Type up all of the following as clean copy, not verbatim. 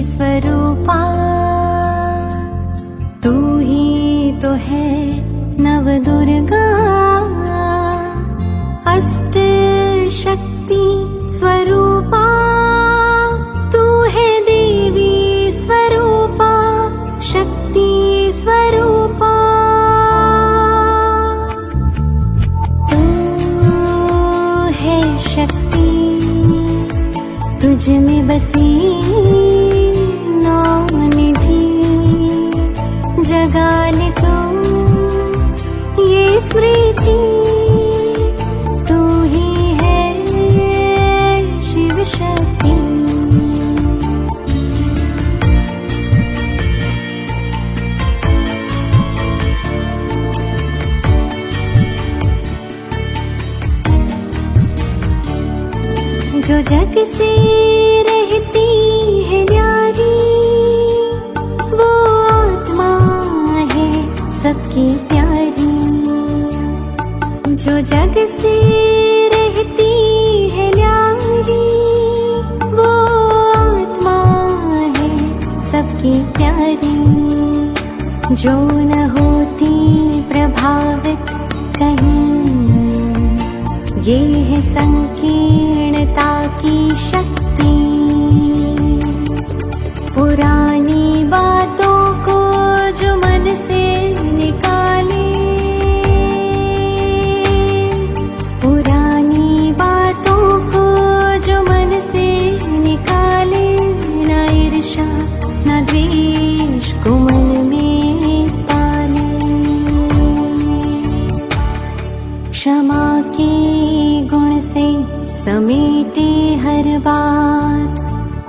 स्वरूपा, तू ही तो है नव दुर्गा, अष्ट शक्ति स्वरूपा, तू है देवी स्वरूपा, शक्ति स्वरूपा। तू है शक्ति, तुझ में बसी निधि, जगा ले तू ये स्मृति, तू ही है शिव शक्ति। जो जग से रहती है न्यारी, वो आत्मा है सबकी प्यारी। जो जग से रहती है न्यारी, वो आत्मा है सबकी प्यारी। जो न होती प्रभावित कहीं, ये है संकीर्णता की शक्ति। पुरानी बातों को जो मन से निकाले, पुरानी बातों को जो मन से निकाले, न ईर्ष्या न द्वेष को मन में पाले। क्षमा के गुण से समेटे हर बात,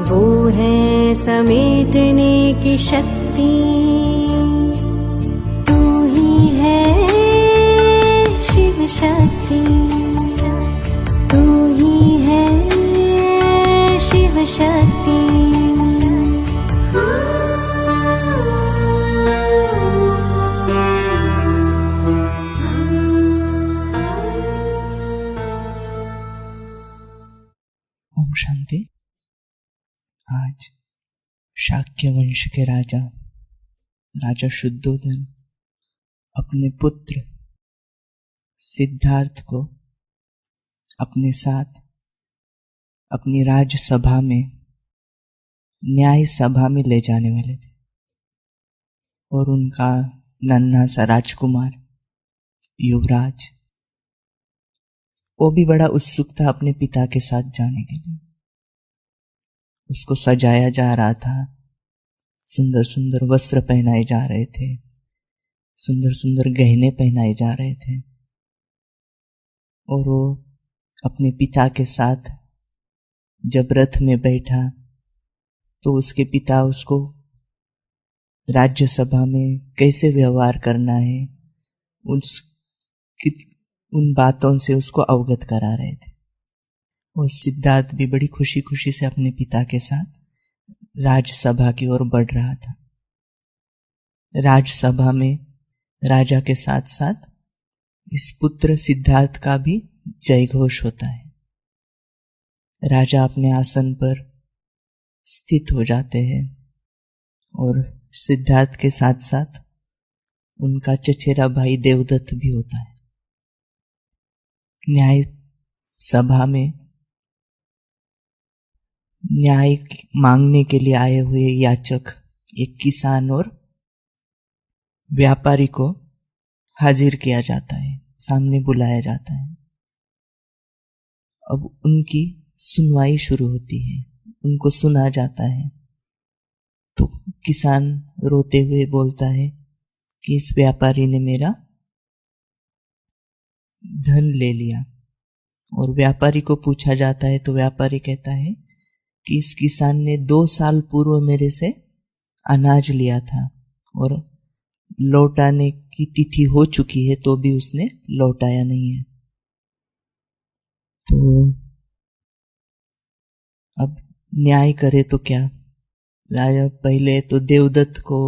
वो है समेटने की शक्ति। तू ही है शिव शक्ति, तू ही है शिव शक्ति। ओम शांति। आज शाक्य वंश के राजा शुद्धोधन अपने पुत्र सिद्धार्थ को अपने साथ अपनी राजसभा में, न्याय सभा में ले जाने वाले थे, और उनका नन्हा सा राजकुमार युवराज, वो भी बड़ा उत्सुक था अपने पिता के साथ जाने के लिए। उसको सजाया जा रहा था, सुंदर सुंदर वस्त्र पहनाए जा रहे थे, सुंदर सुंदर गहने पहनाए जा रहे थे। और वो अपने पिता के साथ जब रथ में बैठा तो उसके पिता उसको राज्यसभा में कैसे व्यवहार करना है उन बातों से उसको अवगत करा रहे थे। और सिद्धार्थ भी बड़ी खुशी खुशी से अपने पिता के साथ राजसभा की ओर बढ़ रहा था। राजसभा में राजा के साथ साथ इस पुत्र सिद्धार्थ का भी जय घोष होता है। राजा अपने आसन पर स्थित हो जाते हैं और सिद्धार्थ के साथ साथ उनका चचेरा भाई देवदत्त भी होता है। न्याय सभा में न्याय मांगने के लिए आए हुए याचक, एक किसान और व्यापारी को हाजिर किया जाता है, सामने बुलाया जाता है। अब उनकी सुनवाई शुरू होती है, उनको सुना जाता है। तो किसान रोते हुए बोलता है कि इस व्यापारी ने मेरा धन ले लिया। और व्यापारी को पूछा जाता है तो व्यापारी कहता है कि इस किसान ने 2 साल पूर्व मेरे से अनाज लिया था और लौटाने की तिथि हो चुकी है, तो भी उसने लौटाया नहीं है। तो अब न्याय करे तो क्या? राजा पहले तो देवदत्त को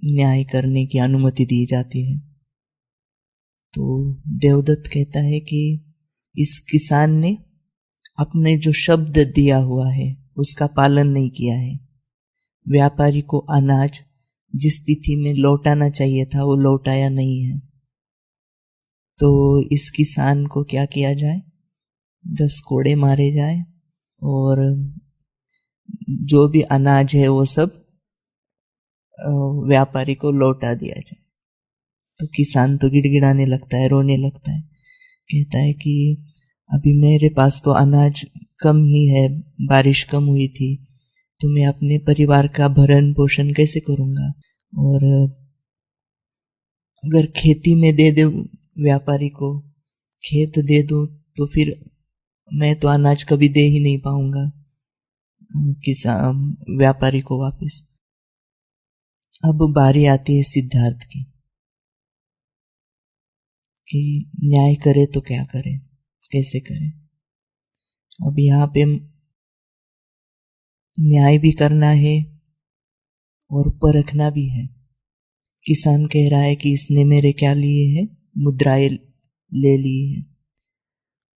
न्याय करने की अनुमति दी जाती है। तो देवदत्त कहता है कि इस किसान ने अपने जो शब्द दिया हुआ है उसका पालन नहीं किया है, व्यापारी को अनाज जिस तिथि में लौटाना चाहिए था वो लौटाया नहीं है, तो इस किसान को क्या किया जाए, 10 कोड़े मारे जाए और जो भी अनाज है वो सब व्यापारी को लौटा दिया जाए। तो किसान तो गिड़गिड़ाने लगता है, रोने लगता है, कहता है कि अभी मेरे पास तो अनाज कम ही है, बारिश कम हुई थी, तो मैं अपने परिवार का भरण पोषण कैसे करूँगा, और अगर खेती में दे दूँ व्यापारी को, खेत दे दूँ तो फिर मैं तो अनाज कभी दे ही नहीं पाऊंगा किसान व्यापारी को वापस। अब बारी आती है सिद्धार्थ की कि न्याय करे तो क्या करे, कैसे करे। अब यहाँ पे न्याय भी करना है और परखना भी है। किसान कह रहा है कि इसने मेरे क्या लिए है, मुद्राएं ले ली है,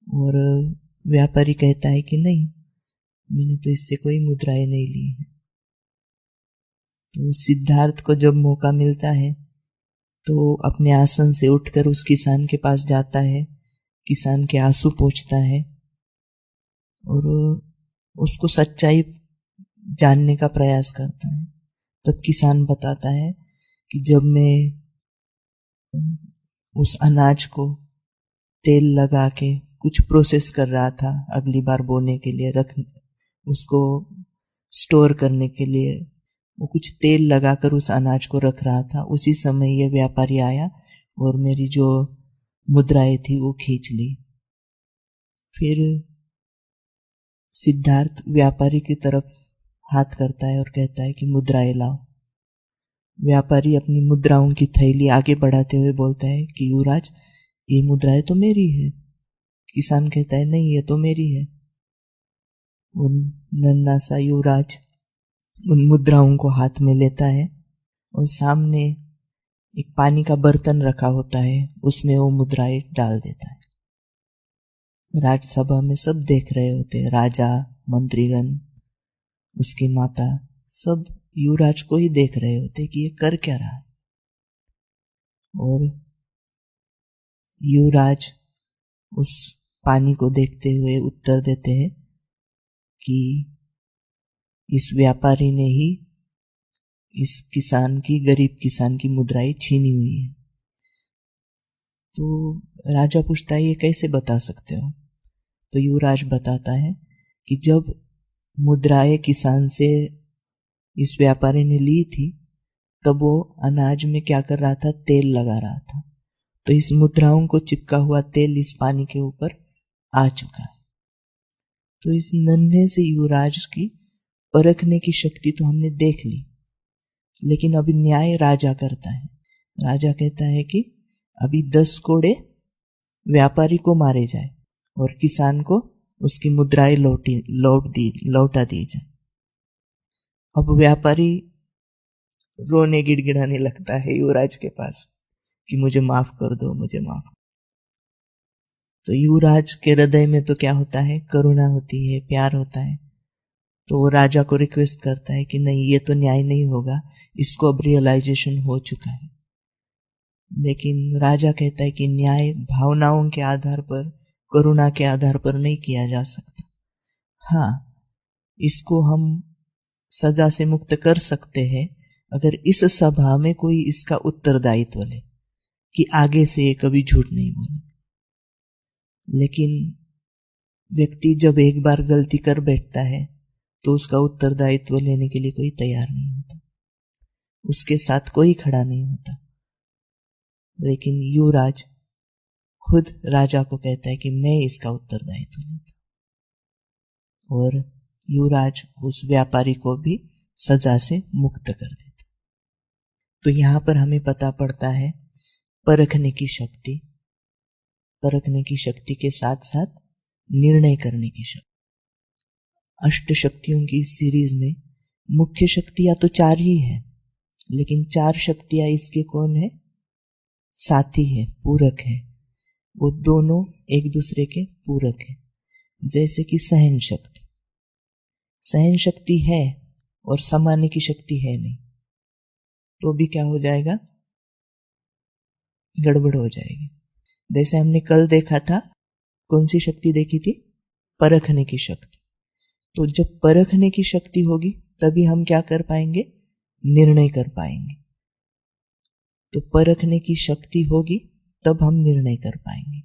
और व्यापारी कहता है कि नहीं, मैंने तो इससे कोई मुद्राएं नहीं ली है। तो सिद्धार्थ को जब मौका मिलता है तो अपने आसन से उठकर उस किसान के पास जाता है, किसान के आंसू पोंछता है और उसको सच्चाई जानने का प्रयास करता है। तब किसान बताता है कि जब मैं उस अनाज को तेल लगा के कुछ प्रोसेस कर रहा था अगली बार बोने के लिए, उसको स्टोर करने के लिए, वो कुछ तेल लगाकर उस अनाज को रख रहा था, उसी समय ये व्यापारी आया और मेरी जो मुद्राएं थी वो खींच ली। फिर सिद्धार्थ व्यापारी की तरफ हाथ करता है और कहता है कि मुद्राएं लाओ। व्यापारी अपनी मुद्राओं की थैली आगे बढ़ाते हुए बोलता है कि युवराज, ये मुद्राएं तो मेरी है। किसान कहता है नहीं, ये तो मेरी है। उन नन्हा सा युवराज उन मुद्राओं को हाथ में लेता है और सामने एक पानी का बर्तन रखा होता है, उसमें वो मुद्राएं डाल देता है। राजसभा में सब देख रहे होते हैं, राजा, मंत्रीगण, उसकी माता, सब युवराज को ही देख रहे होते कि ये कर क्या रहा है। और युवराज उस पानी को देखते हुए उत्तर देते हैं कि इस व्यापारी ने ही इस किसान की, गरीब किसान की मुद्राएं छीनी हुई है। तो राजा पूछता है ये कैसे बता सकते हो? तो युवराज बताता है कि जब मुद्राएं किसान से इस व्यापारी ने ली थी तब वो अनाज में क्या कर रहा था, तेल लगा रहा था, तो इस मुद्राओं को चिपका हुआ तेल इस पानी के ऊपर आ चुका है। तो इस नन्हे से युवराज की परखने की शक्ति तो हमने देख ली, लेकिन अभी न्याय राजा करता है। राजा कहता है कि अभी 10 कोड़े व्यापारी को मारे जाए और किसान को उसकी मुद्राएं लौटा दी जाए। अब व्यापारी रोने गिड़गिड़ाने लगता है युवराज के पास कि मुझे माफ कर दो, मुझे माफ। तो युवराज के हृदय में तो क्या होता है, करुणा होती है, प्यार होता है। तो वो राजा को रिक्वेस्ट करता है कि नहीं, ये तो न्याय नहीं होगा, इसको अब रियलाइजेशन हो चुका है। लेकिन राजा कहता है कि न्याय भावनाओं के आधार पर, करुणा के आधार पर नहीं किया जा सकता। हाँ, इसको हम सजा से मुक्त कर सकते हैं अगर इस सभा में कोई इसका उत्तरदायित्व ले कि आगे से ये कभी झूठ नहीं बोले। लेकिन व्यक्ति जब एक बार गलती कर बैठता है तो उसका उत्तरदायित्व लेने के लिए कोई तैयार नहीं होता, उसके साथ कोई खड़ा नहीं होता। लेकिन युवराज खुद राजा को कहता है कि मैं इसका उत्तरदायित्व लेता, और युवराज उस व्यापारी को भी सजा से मुक्त कर देता। तो यहां पर हमें पता पड़ता है परखने की शक्ति, परखने की शक्ति के साथ साथ निर्णय करने की शक्ति। अष्ट शक्तियों की इस सीरीज में मुख्य शक्तियां तो 4 ही है, लेकिन 4 शक्तियां इसके कौन है, साथी है, पूरक है। वो दोनों एक दूसरे के पूरक है। जैसे कि सहन शक्ति, सहन शक्ति है और समाने की शक्ति है नहीं, तो भी क्या हो जाएगा, गड़बड़ हो जाएगी। जैसे हमने कल देखा था, कौन सी शक्ति देखी थी, परखने की शक्ति। तो जब परखने की शक्ति होगी तभी हम क्या कर पाएंगे, निर्णय कर पाएंगे। तो परखने की शक्ति होगी तब हम निर्णय कर पाएंगे।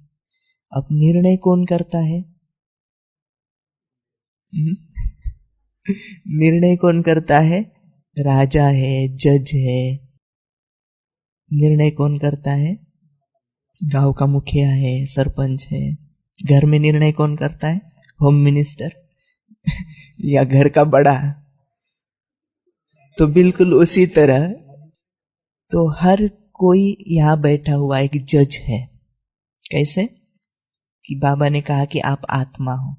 अब निर्णय कौन करता है, निर्णय कौन करता है, राजा है, जज है। निर्णय कौन करता है, गांव का मुखिया है, सरपंच है। घर में निर्णय कौन करता है, होम मिनिस्टर या घर का बड़ा। तो बिल्कुल उसी तरह तो हर कोई यहाँ बैठा हुआ एक जज है। कैसे कि बाबा ने कहा कि आप आत्मा हो,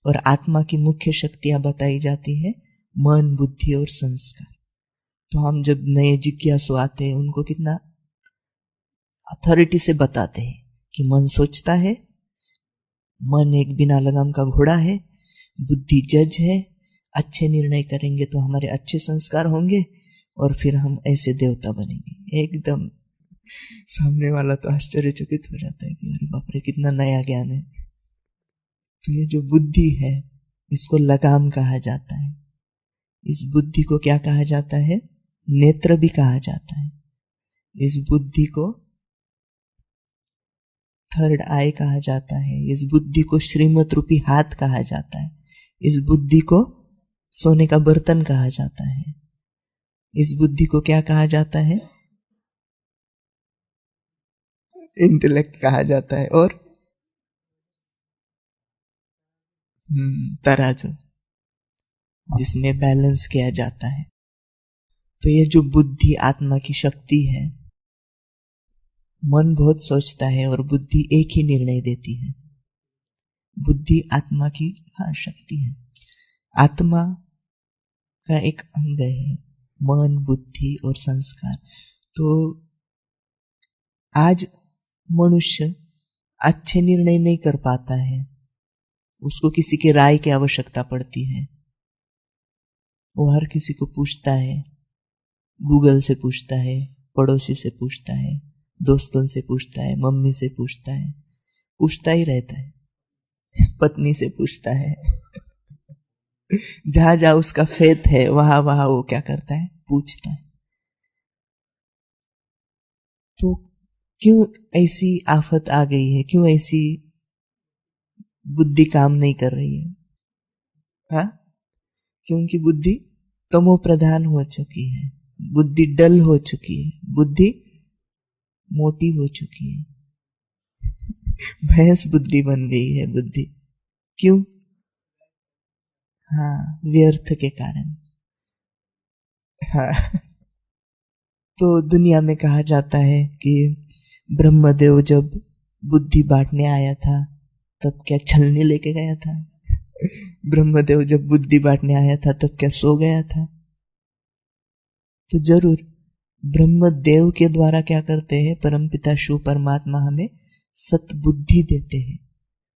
और आत्मा की मुख्य शक्तियां बताई जाती है मन, बुद्धि और संस्कार। तो हम जब नए जिज्ञासु आते हैं उनको कितना अथॉरिटी से बताते हैं कि मन सोचता है, मन एक बिना लगाम का घोड़ा है, बुद्धि जज है, अच्छे निर्णय करेंगे तो हमारे अच्छे संस्कार होंगे और फिर हम ऐसे देवता बनेंगे। एकदम सामने वाला तो आश्चर्यचकित हो जाता है कि अरे बाप रे, कितना नया ज्ञान है। तो ये जो बुद्धि है इसको लगाम कहा जाता है। इस बुद्धि को क्या कहा जाता है, नेत्र भी कहा जाता है। इस बुद्धि को थर्ड आई कहा जाता है। इस बुद्धि को श्रीमत रूपी हाथ कहा जाता है। इस बुद्धि को सोने का बर्तन कहा जाता है। इस बुद्धि को क्या कहा जाता है, इंटेलेक्ट कहा जाता है। और तराजू, जिसमें बैलेंस किया जाता है। तो ये जो बुद्धि आत्मा की शक्ति है, मन बहुत सोचता है और बुद्धि एक ही निर्णय देती है। बुद्धि आत्मा की शक्ति है। आत्मा का एक अंग है मन, बुद्धि और संस्कार। तो आज मनुष्य अच्छे निर्णय नहीं कर पाता है, उसको किसी की राय की आवश्यकता पड़ती है। वो हर किसी को पूछता है, गूगल से पूछता है, पड़ोसी से पूछता है, दोस्तों से पूछता है, मम्मी से पूछता है, पूछता ही रहता है, पत्नी से पूछता है। जहां जहां उसका फेथ है वहां वहां वो क्या करता है, पूछता है। तो क्यों ऐसी आफत आ गई है, क्यों ऐसी बुद्धि काम नहीं कर रही है? हाँ, क्योंकि बुद्धि तमो प्रधान हो चुकी है, बुद्धि डल हो चुकी है, बुद्धि मोटी हो चुकी है, भैंस बुद्धि बन गई है बुद्धि। क्यों? हाँ, व्यर्थ के कारण। हाँ, तो दुनिया में कहा जाता है कि ब्रह्मदेव जब बुद्धि बांटने आया था तब क्या छलनी लेके गया था? ब्रह्मदेव जब बुद्धि बांटने आया था तब क्या सो गया था? तो जरूर ब्रह्मदेव के द्वारा क्या करते हैं, परमपिता शिव परमात्मा हमें सतबुद्धि देते हैं।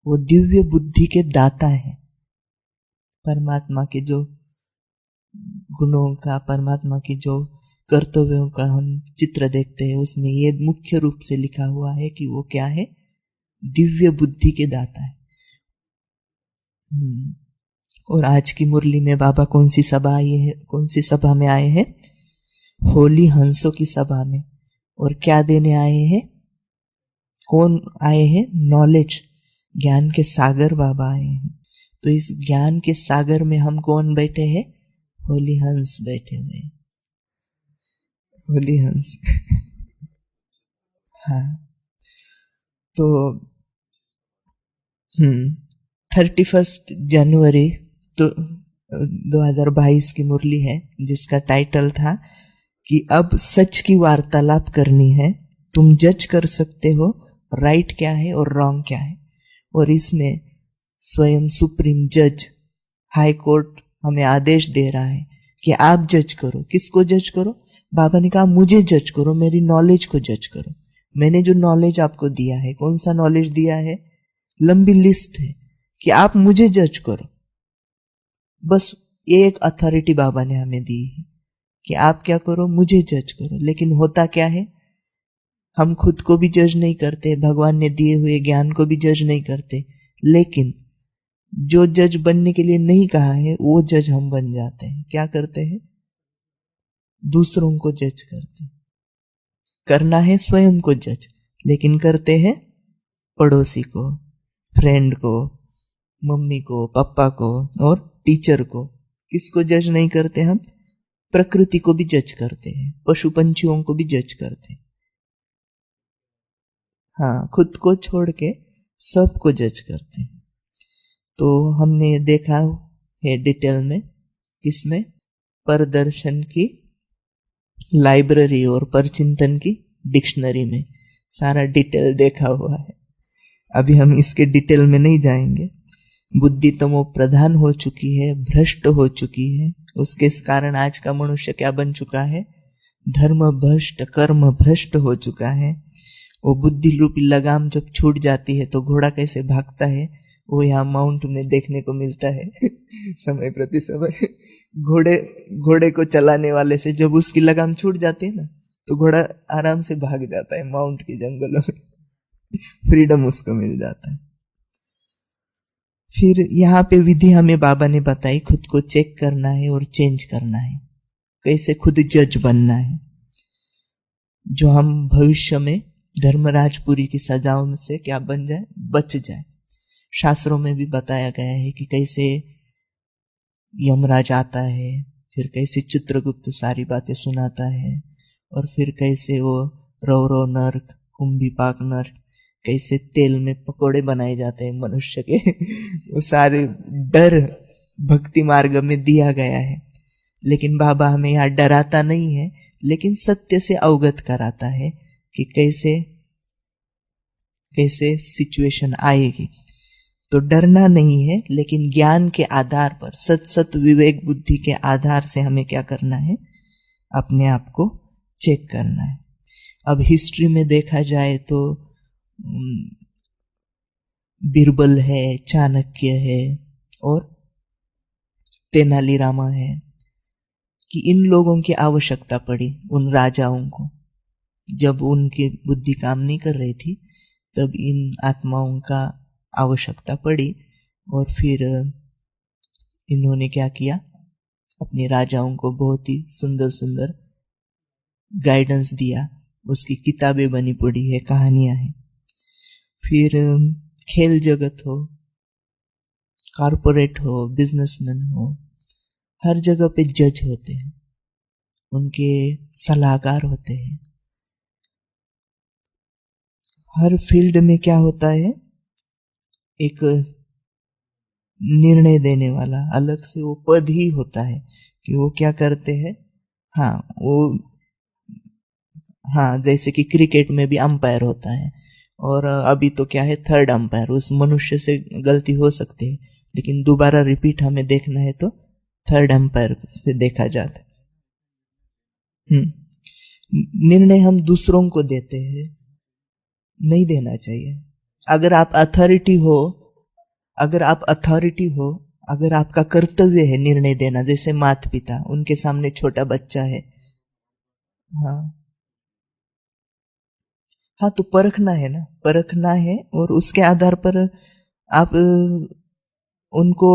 वो दिव्य बुद्धि के दाता है। परमात्मा के जो गुणों का, परमात्मा की जो कर्तव्यों का हम चित्र देखते हैं उसमें ये मुख्य रूप से लिखा हुआ है कि वो क्या है, दिव्य बुद्धि के दाता है। और आज की मुरली में बाबा कौन सी सभा आई है, कौन सी सभा में आए हैं? होली हंसों की सभा में। और क्या देने आए हैं? कौन आए हैं? नॉलेज, ज्ञान के सागर बाबा आए हैं। तो इस ज्ञान के सागर में हम कौन बैठे हैं? होली हंस बैठे हुए, होली हंस। हाँ, तो 31 जनवरी तो 2022 की मुरली है जिसका टाइटल था कि अब सच की वार्तालाप करनी है, तुम जज कर सकते हो राइट क्या है और रॉन्ग क्या है। और इसमें स्वयं सुप्रीम जज हाई कोर्ट हमें आदेश दे रहा है कि आप जज करो। किसको जज करो? बाबा ने कहा मुझे जज करो, मेरी नॉलेज को जज करो। मैंने जो नॉलेज आपको दिया है, कौन सा नॉलेज दिया है? लंबी लिस्ट है कि आप मुझे जज करो। बस ये एक अथॉरिटी बाबा ने हमें दी है कि आप क्या करो, मुझे जज करो। लेकिन होता क्या है, हम खुद को भी जज नहीं करते, भगवान ने दिए हुए ज्ञान को भी जज नहीं करते, लेकिन जो जज बनने के लिए नहीं कहा है वो जज हम बन जाते हैं। क्या करते हैं, दूसरों को जज करते हैं। करना है स्वयं को जज, लेकिन करते हैं पड़ोसी को, फ्रेंड को, मम्मी को, पापा को और टीचर को। किसको जज नहीं करते हम, प्रकृति को भी जज करते हैं, पशु पंछियों को भी जज करते हैं। हाँ, खुद को छोड़ के सबको जज करते हैं। तो हमने देखा है डिटेल में, किसमें, परदर्शन की लाइब्रेरी और परचिंतन की डिक्शनरी में सारा डिटेल देखा हुआ है। अभी हम इसके डिटेल में नहीं जाएंगे। बुद्धि तमो प्रधान हो चुकी है, भ्रष्ट हो चुकी है। उसके कारण आज का मनुष्य क्या बन चुका है, धर्म भ्रष्ट, कर्म भ्रष्ट हो चुका है। वो बुद्धि रूपी लगाम जब छूट जाती है तो घोड़ा कैसे भागता है, वो यहाँ माउंट में देखने को मिलता है। समय प्रति समय घोड़े को चलाने वाले से जब उसकी लगाम छूट जाती है ना, तो घोड़ा आराम से भाग जाता है माउंट के जंगलों में। फ्रीडम उसको मिल जाता है। फिर यहाँ पे विधि हमें बाबा ने बताई, खुद को चेक करना है और चेंज करना है, कैसे खुद जज बनना है, जो हम भविष्य में धर्मराजपुरी की सजाओं से क्या बन जाए, बच जाए। शास्त्रों में भी बताया गया है कि कैसे यमराज आता है, फिर कैसे चित्रगुप्त सारी बातें सुनाता है, और फिर कैसे वो रौरव नर्क, कुंभीपाक नर्क, कैसे तेल में पकोड़े बनाए जाते हैं मनुष्य के। वो सारे डर भक्ति मार्ग में दिया गया है। लेकिन बाबा हमें यहाँ डराता नहीं है, लेकिन सत्य से अवगत कराता है कि कैसे कैसे सिचुएशन आएगी। तो डरना नहीं है, लेकिन ज्ञान के आधार पर, सत विवेक बुद्धि के आधार से हमें क्या करना है, अपने आप को चेक करना है। अब हिस्ट्री में देखा जाए तो बीरबल है, चाणक्य है और तेनालीरामा है, कि इन लोगों की आवश्यकता पड़ी उन राजाओं को। जब उनकी बुद्धि काम नहीं कर रही थी तब इन आत्माओं का आवश्यकता पड़ी, और फिर इन्होंने क्या किया, अपने राजाओं को बहुत ही सुंदर सुंदर गाइडेंस दिया। उसकी किताबें बनी पड़ी है, कहानियां हैं। फिर खेल जगत हो, कॉरपोरेट हो, बिजनेसमैन हो, हर जगह पे जज होते हैं, उनके सलाहकार होते हैं। हर फील्ड में क्या होता है, एक निर्णय देने वाला अलग से वो पद ही होता है कि वो क्या करते हैं। हाँ, जैसे कि क्रिकेट में भी अंपायर होता है, और अभी तो क्या है, थर्ड अंपायर। उस मनुष्य से गलती हो सकती है, लेकिन दोबारा रिपीट हमें देखना है तो थर्ड अंपायर से देखा जाता है। निर्णय हम दूसरों को देते हैं, नहीं देना चाहिए। अगर आप अथॉरिटी हो, अगर आपका कर्तव्य है निर्णय देना, जैसे माता पिता, उनके सामने छोटा बच्चा है, हाँ तो परखना है ना, परखना है, और उसके आधार पर आप उनको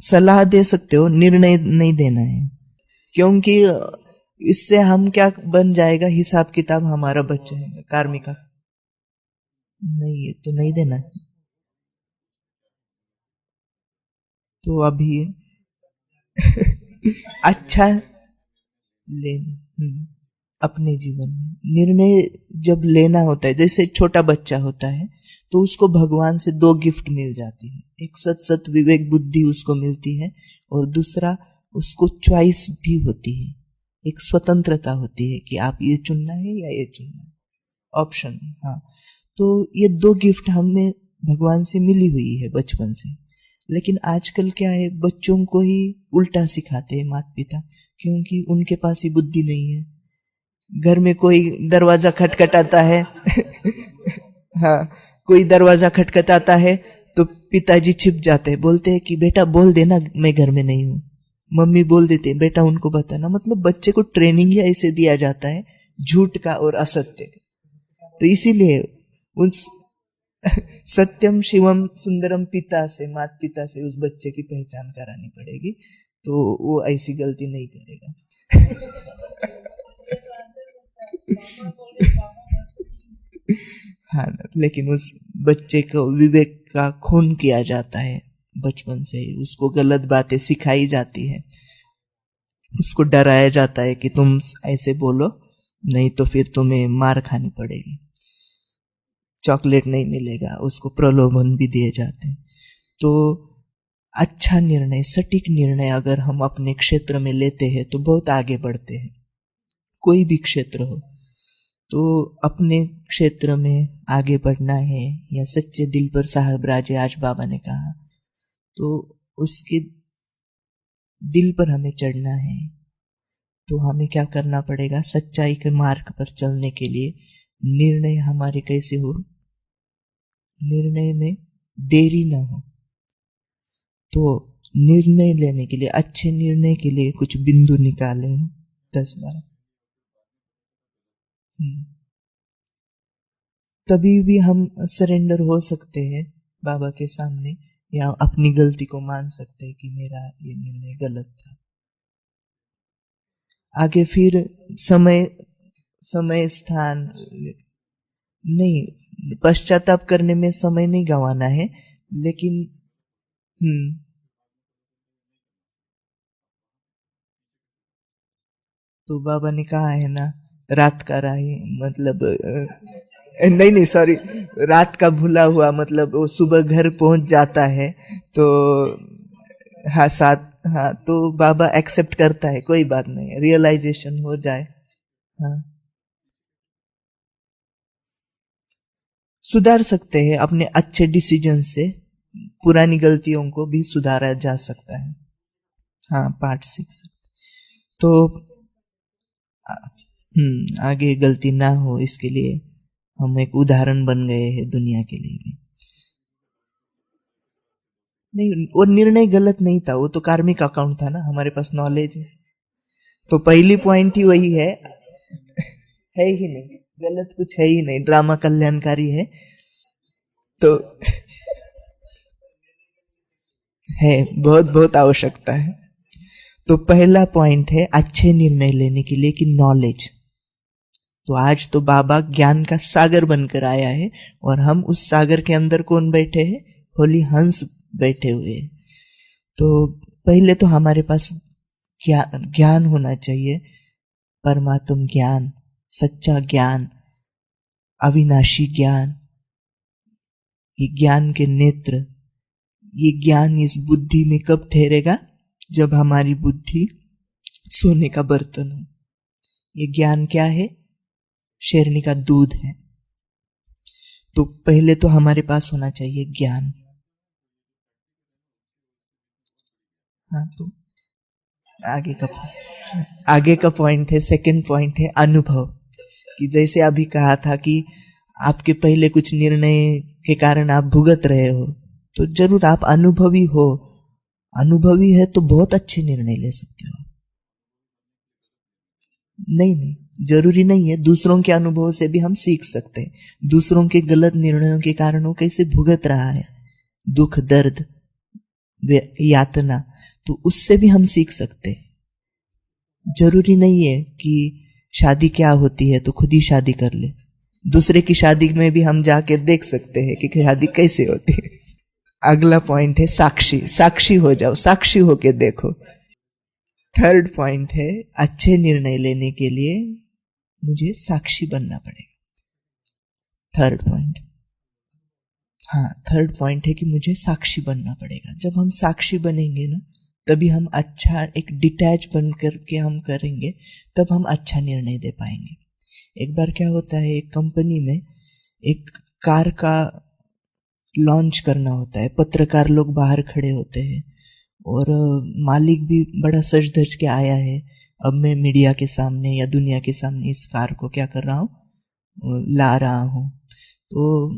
सलाह दे सकते हो, निर्णय नहीं देना है। क्योंकि इससे हम क्या बन जाएगा, हिसाब किताब हमारा बच जाएगा, कार्मिका नहीं, ये तो नहीं देना। तो अभी अच्छा लेना, अपने जीवन में निर्णय जब लेना होता है, जैसे छोटा बच्चा होता है तो उसको भगवान से 2 गिफ्ट मिल जाती है। एक सत विवेक बुद्धि उसको मिलती है, और दूसरा उसको चॉइस भी होती है, एक स्वतंत्रता होती है कि आप ये चुनना है या ये चुनना है, ऑप्शन। हाँ, तो ये 2 गिफ्ट हमें भगवान से मिली हुई है बचपन से। लेकिन आजकल क्या है, बच्चों को ही उल्टा सिखाते हैं माता पिता, क्योंकि उनके पास ही बुद्धि नहीं है। घर में कोई दरवाजा खटखटाता है हाँ, कोई दरवाजा खटखटाता है तो पिताजी छिप जाते हैं, बोलते हैं कि बेटा बोल देना मैं घर में नहीं हूँ, मम्मी बोल देती है बेटा उनको बताना, मतलब बच्चे को ट्रेनिंग ही ऐसे दिया जाता है, झूठ का और असत्य का। तो इसीलिए उस सत्यम शिवम सुंदरम पिता से, माता पिता से उस बच्चे की पहचान करानी पड़ेगी, तो वो ऐसी गलती नहीं करेगा। हाँ, लेकिन उस बच्चे को विवेक का खून किया जाता है बचपन से ही, उसको गलत बातें सिखाई जाती है, उसको डराया जाता है कि तुम ऐसे बोलो नहीं तो फिर तुम्हें मार खानी पड़ेगी, चॉकलेट नहीं मिलेगा, उसको प्रलोभन भी दिए जाते हैं। तो अच्छा निर्णय, सटीक निर्णय अगर हम अपने क्षेत्र में लेते हैं तो बहुत आगे बढ़ते हैं। कोई भी क्षेत्र हो, तो अपने क्षेत्र में आगे बढ़ना है या सच्चे दिल पर साहब राजे आज बाबा ने कहा, तो उसके दिल पर हमें चढ़ना है। तो हमें क्या करना पड़ेगा, सच्चाई के मार्ग पर चलने के लिए निर्णय हमारे कैसे हो, निर्णय में देरी ना हो। तो निर्णय लेने के लिए, अच्छे निर्णय के लिए कुछ बिंदु निकाले हैं 10-12। तभी भी हम सरेंडर हो सकते हैं बाबा के सामने, या अपनी गलती को मान सकते हैं कि मेरा ये निर्णय गलत था। आगे फिर समय स्थान नहीं, पश्चाताप करने में समय नहीं गंवाना है, लेकिन तो बाबा ने कहा है ना, रात का राही, मतलब नहीं सॉरी, रात का भूला हुआ, मतलब वो सुबह घर पहुंच जाता है तो हाँ साथ, हाँ तो बाबा एक्सेप्ट करता है, कोई बात नहीं, रियलाइजेशन हो जाए। हाँ, सुधार सकते हैं अपने अच्छे डिसीजन से, पुरानी गलतियों को भी सुधारा जा सकता है। हाँ, पाठ सीख सकते तो आगे गलती ना हो, इसके लिए हम एक उदाहरण बन गए हैं दुनिया के लिए भी। नहीं, वो निर्णय गलत नहीं था, वो तो कार्मिक अकाउंट था ना, हमारे पास नॉलेज है। तो पहली पॉइंट ही वही है ही नहीं, गलत कुछ है ही नहीं, ड्रामा कल्याणकारी है। तो है, बहुत बहुत आवश्यकता है। तो पहला पॉइंट है अच्छे निर्णय लेने के लिए कि नॉलेज। तो आज तो बाबा ज्ञान का सागर बनकर आया है, और हम उस सागर के अंदर कौन बैठे हैं, होली हंस बैठे हुए हैं। तो पहले तो हमारे पास ज्ञान होना चाहिए, परमात्म ज्ञान, सच्चा ज्ञान, अविनाशी ज्ञान, ये ज्ञान के नेत्र। ये ज्ञान इस बुद्धि में कब ठहरेगा, जब हमारी बुद्धि सोने का बर्तन हो। ये ज्ञान क्या है, शेरनी का दूध है। तो पहले तो हमारे पास होना चाहिए ज्ञान। हाँ, तो आगे का पॉइंट है, सेकंड पॉइंट है अनुभव। कि जैसे अभी कहा था कि आपके पहले कुछ निर्णय के कारण आप भुगत रहे हो, तो जरूर आप अनुभवी हो, अनुभवी है तो बहुत अच्छे निर्णय ले सकते हो। नहीं, जरूरी नहीं है, दूसरों के अनुभव से भी हम सीख सकते हैं। दूसरों के गलत निर्णयों के कारण वो कैसे भुगत रहा है, दुख, दर्द, यातना, तो उससे भी हम सीख सकते हैं। जरूरी नहीं है कि शादी क्या होती है तो खुद ही शादी कर ले, दूसरे की शादी में भी हम जाके देख सकते हैं कि शादी कैसे होती है। अगला पॉइंट है साक्षी। साक्षी हो जाओ, साक्षी होके देखो। थर्ड पॉइंट है अच्छे निर्णय लेने के लिए मुझे साक्षी बनना पड़ेगा। थर्ड पॉइंट, हाँ थर्ड पॉइंट है कि मुझे साक्षी बनना पड़ेगा। जब हम साक्षी बनेंगे ना, तभी हम अच्छा एक डिटैच बन करके हम करेंगे, तब हम अच्छा निर्णय दे पाएंगे। एक बार क्या होता है, एक कंपनी में एक कार का लॉन्च करना होता है, पत्रकार लोग बाहर खड़े होते हैं और मालिक भी बड़ा सज धज के आया है, अब मैं मीडिया के सामने या दुनिया के सामने इस कार को क्या कर रहा हूँ, ला रहा हूँ। तो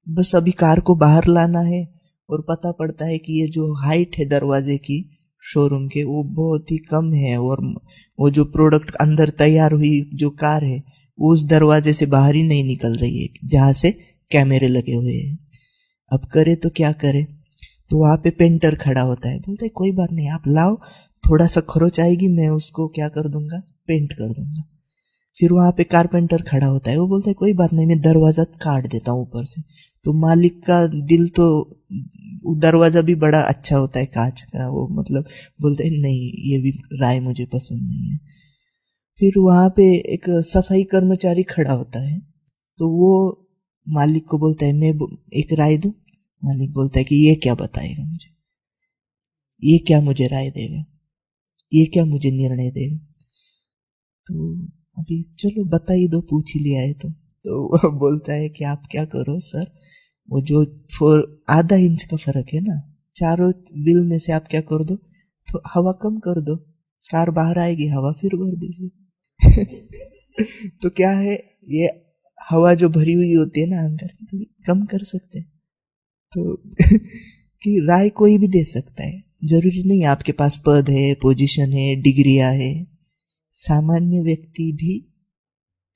बस अभी कार को बाहर लाना है और पता पड़ता है कि ये जो हाइट है दरवाजे की शोरूम के वो बहुत ही कम है, और वो जो प्रोडक्ट अंदर तैयार हुई जो कार है वो उस दरवाजे से बाहर ही नहीं निकल रही है जहाँ से कैमरे लगे हुए हैं। अब करे तो क्या करे, तो वहाँ पे पेंटर खड़ा होता है, बोलता है कोई बात नहीं आप लाओ, थोड़ा सा खरोच आएगी मैं उसको क्या कर दूंगा, पेंट कर दूंगा। फिर वहाँ पे कारपेंटर खड़ा होता है, वो बोलता है कोई बात नहीं मैं दरवाजा काट देता हूँ ऊपर से। तो मालिक का दिल तो, दरवाजा भी बड़ा अच्छा होता है कांच का, वो मतलब बोलते हैं नहीं ये भी राय मुझे पसंद नहीं है। फिर वहाँ पे एक सफाई कर्मचारी खड़ा होता है, तो वो मालिक को बोलता है मैं एक राय दूं। मालिक बोलता है कि ये क्या बताएगा मुझे, ये क्या मुझे राय देगा, ये क्या मुझे निर्णय देगा। तो अभी चलो बता ही दो, पूछ ही लिया है तो वो बोलता है कि आप क्या करो सर, वो जो आधा इंच का फर्क है ना चारों व्हील में से आप क्या कर दो, तो हवा कम कर दो, कार बाहर आएगी, हवा फिर भर दीजिए। तो क्या है, ये हवा जो भरी हुई होती है ना अंदर, तो कम कर सकते हैं। तो कि राय कोई भी दे सकता है, जरूरी नहीं आपके पास पद है, पोजीशन है, डिग्रियां है, सामान्य व्यक्ति भी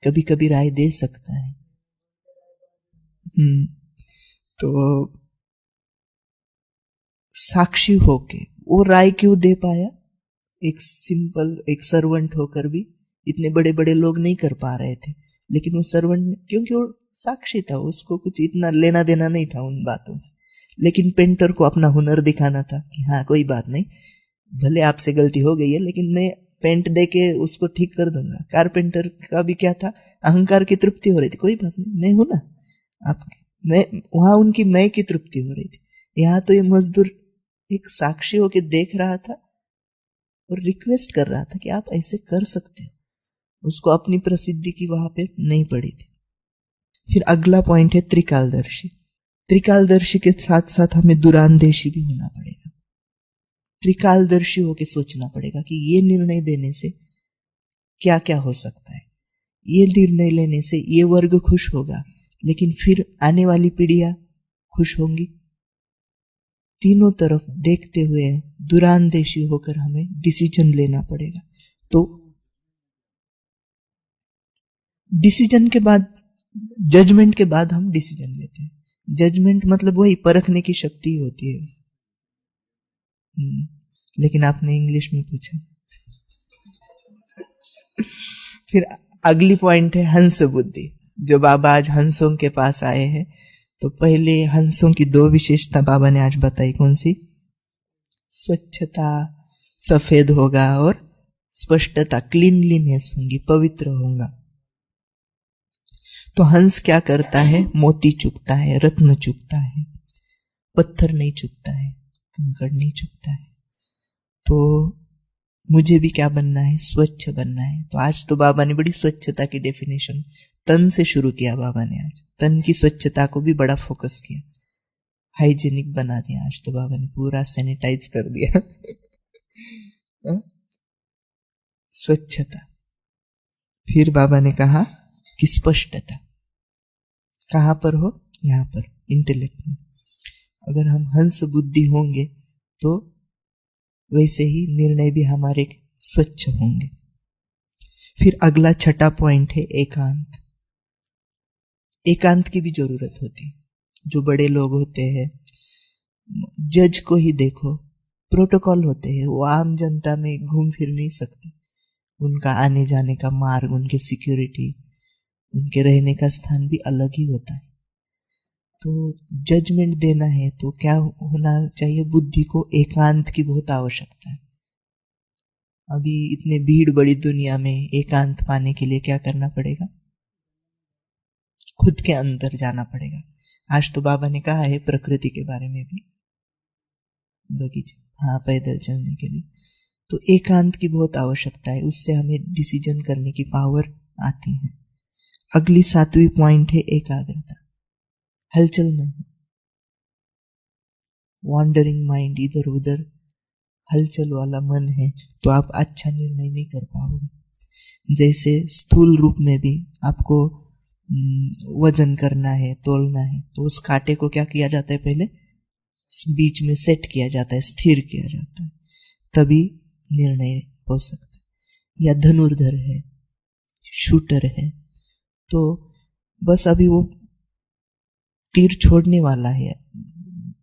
कभी कभी राय दे सकता है। तो साक्षी होके वो राय क्यों दे पाया, एक सिंपल एक सर्वेंट होकर भी इतने बड़े बड़े लोग नहीं कर पा रहे थे, लेकिन वो सर्वेंट क्योंकि वो साक्षी था, उसको कुछ इतना लेना देना नहीं था उन बातों से, लेकिन पेंटर को अपना हुनर दिखाना था कि हाँ कोई बात नहीं, भले आपसे गलती हो गई है लेकिन मैं पेंट दे के उसको ठीक कर दूंगा। कारपेंटर का भी क्या था, अहंकार की तृप्ति हो रही थी, कोई बात नहीं मैं हूं ना आप, मैं वहां उनकी मैं की तृप्ति हो रही थी। यहाँ तो ये मजदूर एक साक्षी होके देख रहा था और रिक्वेस्ट कर रहा था कि आप ऐसे कर सकते हैं, उसको अपनी प्रसिद्धि की वहां पे नहीं पड़ी थी। फिर अगला पॉइंट है त्रिकालदर्शी। त्रिकालदर्शी के साथ साथ हमें दुरांदेशी भी होना पड़ेगा, त्रिकालदर्शी होके सोचना पड़ेगा कि ये निर्णय देने से क्या क्या हो सकता है, ये निर्णय लेने से ये वर्ग खुश होगा लेकिन फिर आने वाली पीढ़ियां खुश होंगी। तीनों तरफ देखते हुए दुरांदेशी होकर हमें डिसीजन लेना पड़ेगा। तो डिसीजन के बाद, जजमेंट के बाद हम डिसीजन लेते हैं। जजमेंट मतलब वही परखने की शक्ति होती है उसे। लेकिन आपने इंग्लिश में पूछा। फिर अगली पॉइंट है हंस बुद्धि। जो बाबा आज हंसों के पास आए हैं, तो पहले हंसों की दो विशेषता बाबा ने आज बताई, कौन सी? स्वच्छता, सफेद होगा, और स्पष्टता, क्लीनलीनेस होंगी, पवित्र होगा। तो हंस क्या करता है, मोती चुगता है, रत्न चुगता है, पत्थर नहीं चुगता है, कंकड़ नहीं चुगता है। तो मुझे भी क्या बनना है, स्वच्छ बनना है। तो आज तो बाबा ने बड़ी स्वच्छता की डेफिनेशन तन से शुरू किया। बाबा ने आज तन की स्वच्छता को भी बड़ा फोकस किया, हाइजीनिक बना दिया। आज तो बाबा ने पूरा सैनिटाइज कर दिया। स्वच्छता। फिर बाबा ने कहा कि स्पष्टता कहां पर हो, यहां पर इंटेलेक्ट में। अगर हम हंस बुद्धि होंगे तो वैसे ही निर्णय भी हमारे स्वच्छ होंगे। फिर अगला छठा पॉइंट है एकांत। एकांत की भी जरूरत होती है। जो बड़े लोग होते हैं, जज को ही देखो, प्रोटोकॉल होते हैं, वो आम जनता में घूम फिर नहीं सकते। उनका आने जाने का मार्ग, उनके सिक्योरिटी, उनके रहने का स्थान भी अलग ही होता है। तो जजमेंट देना है तो क्या होना चाहिए, बुद्धि को एकांत की बहुत आवश्यकता है। अभी इतने भीड़ बड़ी दुनिया में एकांत पाने के लिए क्या करना पड़ेगा, खुद के अंदर जाना पड़ेगा। आज तो बाबा ने कहा है प्रकृति के बारे में भी, बगीचे, हाँ, पैदल चलने के लिए। तो एकांत की बहुत आवश्यकता है, उससे हमें डिसीजन करने की पावर आती है। अगली 7वीं पॉइंट है एकाग्रता। हलचल न हो, वॉन्डरिंग माइंड, इधर उधर हलचल वाला मन है तो आप अच्छा निर्णय नहीं कर पाओगे। जैसे स्थूल रूप में भी आपको वजन करना है, तोलना है, तो उस कांटे को क्या किया जाता है, पहले बीच में सेट किया जाता है, स्थिर किया जाता है, तभी निर्णय हो सकता है। या धनुर्धर है, शूटर है, तो बस अभी वो तीर छोड़ने वाला है,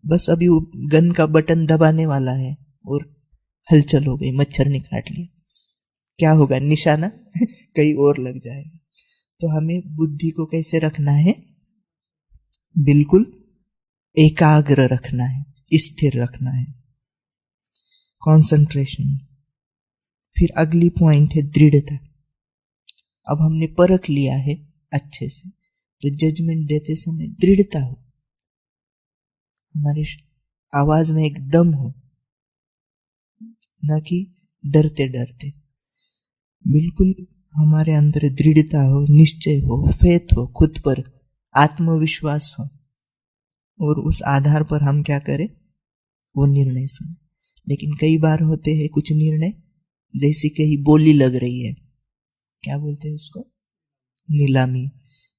बस अभी वो गन का बटन दबाने वाला है और हलचल हो गई, मच्छर ने काट लिया, क्या होगा? निशाना कहीं और लग जाएगा। तो हमें बुद्धि को कैसे रखना है? बिल्कुल एकाग्र रखना है, स्थिर रखना है, कंसंट्रेशन। फिर अगली पॉइंट है दृढ़ता। अब हमने परख लिया है अच्छे से, तो जजमेंट देते समय दृढ़ता हो, हमारी आवाज में एक दम हो, न कि डरते डरते। बिल्कुल हमारे अंदर दृढ़ता हो, निश्चय हो, फेथ हो, खुद पर आत्मविश्वास हो, और उस आधार पर हम क्या करें? वो निर्णय सुने। लेकिन कई बार होते हैं कुछ निर्णय जैसे कहीं बोली लग रही है, क्या बोलते हैं उसको? नीलामी।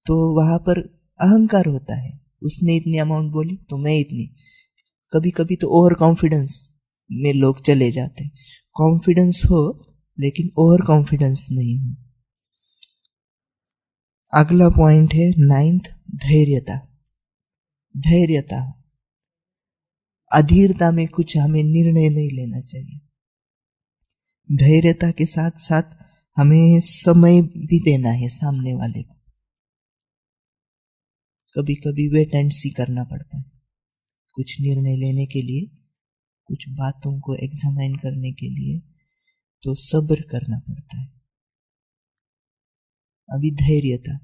तो वहां पर अहंकार होता है, उसने इतनी अमाउंट बोली तो मैं इतनी। कभी कभी तो ओवर कॉन्फिडेंस में लोग चले जाते हैं। कॉन्फिडेंस हो लेकिन ओवर कॉन्फिडेंस नहीं हो। अगला पॉइंट है 9th, धैर्यता। धैर्यता, अधीरता में कुछ हमें निर्णय नहीं लेना चाहिए। धैर्यता के साथ साथ हमें समय भी देना है सामने वाले को। कभी कभी वेट एंड सी करना पड़ता है कुछ निर्णय लेने के लिए, कुछ बातों को एग्जामाइन करने के लिए, तो सब्र करना पड़ता है। अभी धैर्यता,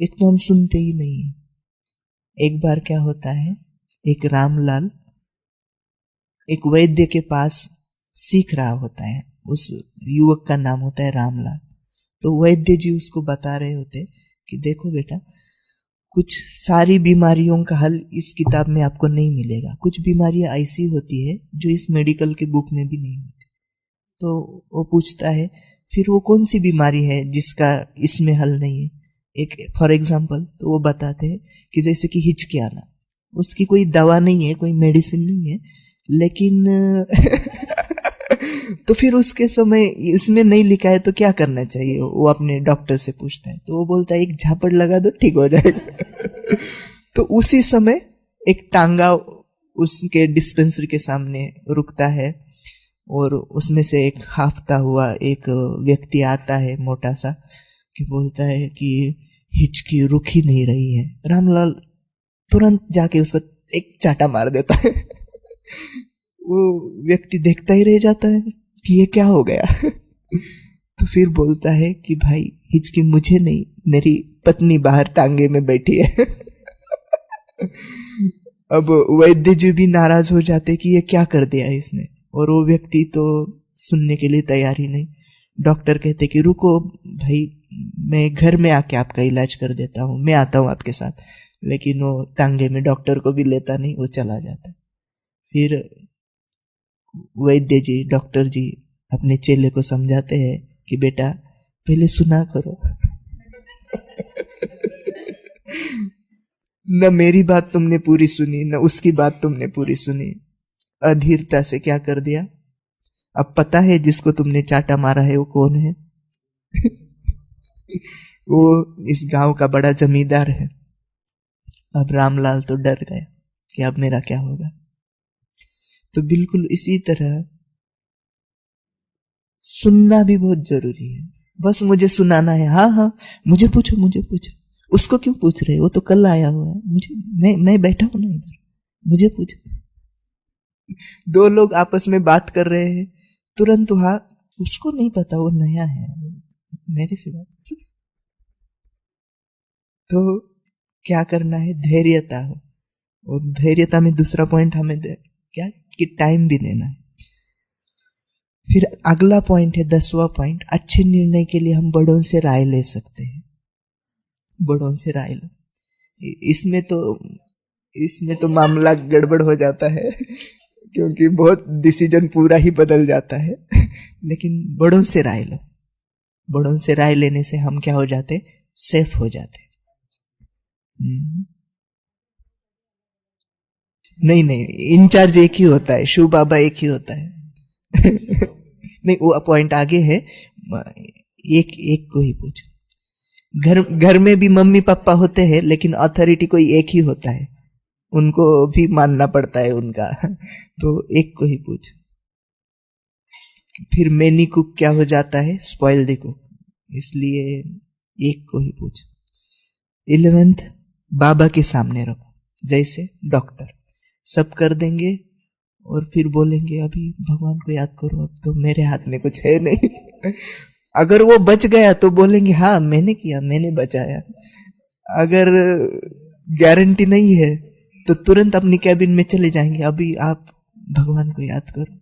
एक तो हम सुनते ही नहीं है। एक बार क्या होता है, एक रामलाल एक वैद्य के पास सीख रहा होता है, उस युवक का नाम होता है रामलाल। तो वैद्य जी उसको बता रहे होते कि देखो बेटा, कुछ सारी बीमारियों का हल इस किताब में आपको नहीं मिलेगा, कुछ बीमारियां ऐसी होती है जो इस मेडिकल के बुक में भी नहीं होती। तो वो पूछता है फिर वो कौन सी बीमारी है जिसका इसमें हल नहीं है? एक फॉर एग्जांपल तो वो बताते हैं कि जैसे कि हिचकियाना, उसकी कोई दवा नहीं है, कोई मेडिसिन नहीं है, लेकिन तो फिर उसके समय इसमें नहीं लिखा है तो क्या करना चाहिए? वो अपने डॉक्टर से पूछता है, तो वो बोलता है एक झापड़ लगा दो, ठीक हो जाएगा। तो उसी समय एक टांगा उसके डिस्पेंसरी के सामने रुकता है और उसमें से एक हाफता हुआ एक व्यक्ति आता है, मोटा सा, कि बोलता है कि हिचकी रुक ही नहीं रही है। रामलाल तुरंत जाके उसको एक चाटा मार देता है। वो व्यक्ति देखता ही रह जाता है कि ये क्या हो गया। तो फिर बोलता है कि भाई हिचकी मुझे नहीं, मेरी पत्नी बाहर टांगे में बैठी है। अब वैद्य जी भी नाराज हो जाते कि ये क्या कर दिया इसने, और वो व्यक्ति तो सुनने के लिए तैयार ही नहीं। डॉक्टर कहते कि रुको भाई, मैं घर में आके आपका इलाज कर देता हूँ, मैं आता हूँ आपके साथ। लेकिन वो टांगे में डॉक्टर को भी लेता नहीं, वो चला जाता। फिर वैद्य जी, डॉक्टर जी अपने चेले को समझाते हैं कि बेटा पहले सुना करो। न मेरी बात तुमने पूरी सुनी, न उसकी बात तुमने पूरी सुनी। अधीरता से क्या कर दिया? अब पता है जिसको तुमने चाटा मारा है वो कौन है? वो इस गांव का बड़ा जमींदार है। अब रामलाल तो डर गया कि अब मेरा क्या होगा। तो बिल्कुल इसी तरह सुनना भी बहुत जरूरी है। बस मुझे सुनाना है, हाँ हाँ मुझे पूछो, मुझे पूछो। उसको क्यों पूछ रहे? वो तो कल आया हुआ है, मुझे मैं बैठा हूं ना इधर, मुझे पूछो। दो लोग आपस में बात कर रहे हैं, तुरंत वहां उसको नहीं पता, वो नया है, मेरे से बात कर। तो क्या करना है? धैर्यता हो। और धैर्यता में दूसरा पॉइंट हमें क्या कि टाइम भी देना है। फिर अगला पॉइंट है 10वां पॉइंट, अच्छे निर्णय के लिए हम बड़ों से राय ले सकते हैं। बड़ों से राय लो। इसमें तो मामला गड़बड़ हो जाता है, क्योंकि बहुत डिसीजन पूरा ही बदल जाता है। लेकिन बड़ों से राय लो। बड़ों से राय लेने से हम क्या हो जाते? सेफ हो जाते। नहीं नहीं, इंचार्ज एक ही होता है, शिव बाबा एक ही होता है। नहीं, वो पॉइंट आगे है। एक एक को ही पूछ। घर में भी मम्मी पापा होते हैं, लेकिन अथॉरिटी कोई एक ही होता है, उनको भी मानना पड़ता है उनका। तो एक को ही पूछ। फिर मैनी कुक क्या हो जाता है, स्पॉइल द कुक, इसलिए एक को ही पूछ। 11th, बाबा के सामने रखो, जैसे डॉक्टर सब कर देंगे और फिर बोलेंगे अभी भगवान को याद करो, अब तो मेरे हाथ में कुछ है नहीं। अगर वो बच गया तो बोलेंगे हाँ मैंने किया, मैंने बचाया। अगर गारंटी नहीं है तो तुरंत अपनी कैबिन में चले जाएंगे, अभी आप भगवान को याद करो।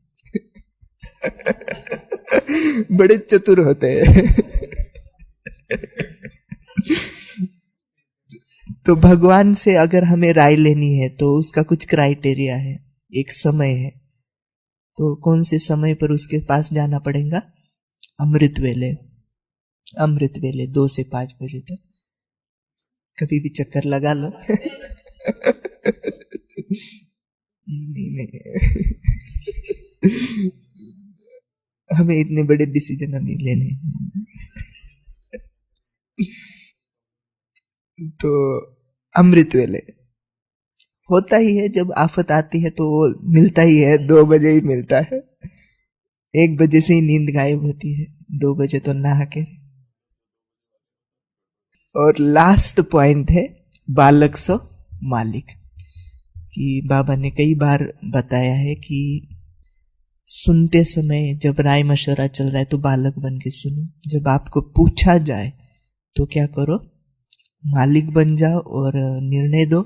बड़े चतुर होते हैं। तो भगवान से अगर हमें राय लेनी है तो उसका कुछ क्राइटेरिया है, एक समय है। तो कौन से समय पर उसके पास जाना पड़ेगा? अमृत वेले। अमृत वेले 2 से 5 बजे तक कभी भी चक्कर लगा लो। नहीं, हमें इतने बड़े डिसीजन अभी लेने। तो अमृत वेले होता ही है, जब आफत आती है तो वो मिलता ही है, 2 बजे ही मिलता है। 1 बजे से ही नींद गायब होती है, 2 बजे तो नहा के। और लास्ट पॉइंट है बालक सो मालिक, कि बाबा ने कई बार बताया है कि सुनते समय जब राय मशवरा चल रहा है तो बालक बन के सुनो, जब आपको पूछा जाए तो क्या करो, मालिक बन जाओ और निर्णय दो,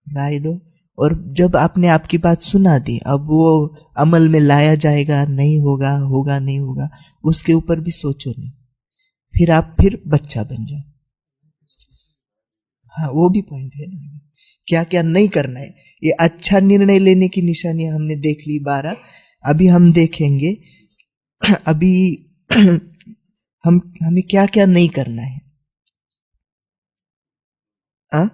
राय दो। और जब आपने आपकी बात सुना दी, अब वो अमल में लाया जाएगा नहीं होगा, होगा नहीं होगा, उसके ऊपर भी सोचो नहीं, फिर आप फिर बच्चा बन जाओ। हाँ, वो भी पॉइंट है ना, क्या क्या नहीं करना है। ये अच्छा निर्णय लेने की निशानियां हमने देख ली 12। अभी हम देखेंगे अभी हमें क्या क्या नहीं करना है। आ?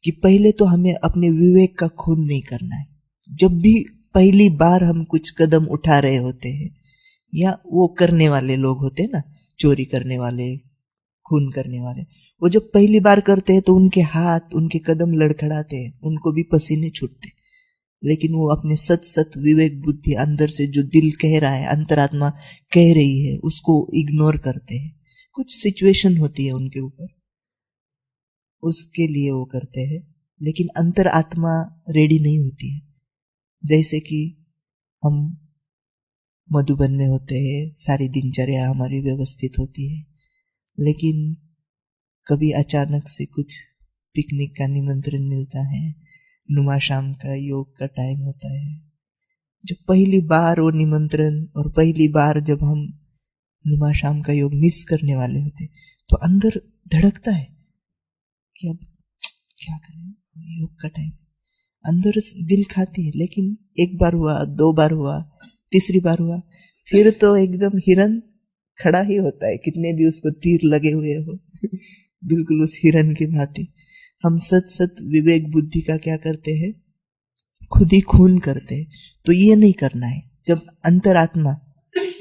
कि पहले तो हमें अपने विवेक का खून नहीं करना है। जब भी पहली बार हम कुछ कदम उठा रहे होते हैं, या वो करने वाले लोग होते हैं ना, चोरी करने वाले, खून करने वाले, वो जब पहली बार करते हैं तो उनके हाथ, उनके कदम लड़खड़ाते हैं, उनको भी पसीने छूटते, लेकिन वो अपने सत सत विवेक बुद्धि, अंदर से जो दिल कह रहा है, अंतरात्मा कह रही है, उसको इग्नोर करते हैं। कुछ सिचुएशन होती है उनके ऊपर, उसके लिए वो करते हैं, लेकिन अंतर आत्मा रेडी नहीं होती है। जैसे कि हम मधुबन में होते हैं, सारी दिनचर्या हमारी व्यवस्थित होती है, लेकिन कभी अचानक से कुछ पिकनिक का निमंत्रण मिलता है, नुमा शाम का योग का टाइम होता है। जब पहली बार वो निमंत्रण और पहली बार जब हम नुमा शाम का योग मिस करने वाले होते, तो अंदर धड़कता है कि अब क्या करें, योग का टाइम। अंदर दिल खाती है, लेकिन एक बार हुआ, 2 बार हुआ, तीसरी बार हुआ, फिर तो एकदम हिरन खड़ा ही होता है, कितने भी उसको तीर लगे हुए हो। बिल्कुल उस हिरन की भांति हम सत सत विवेक बुद्धि का क्या करते हैं, खुद ही खून करते हैं। तो ये नहीं करना है। जब अंतरात्मा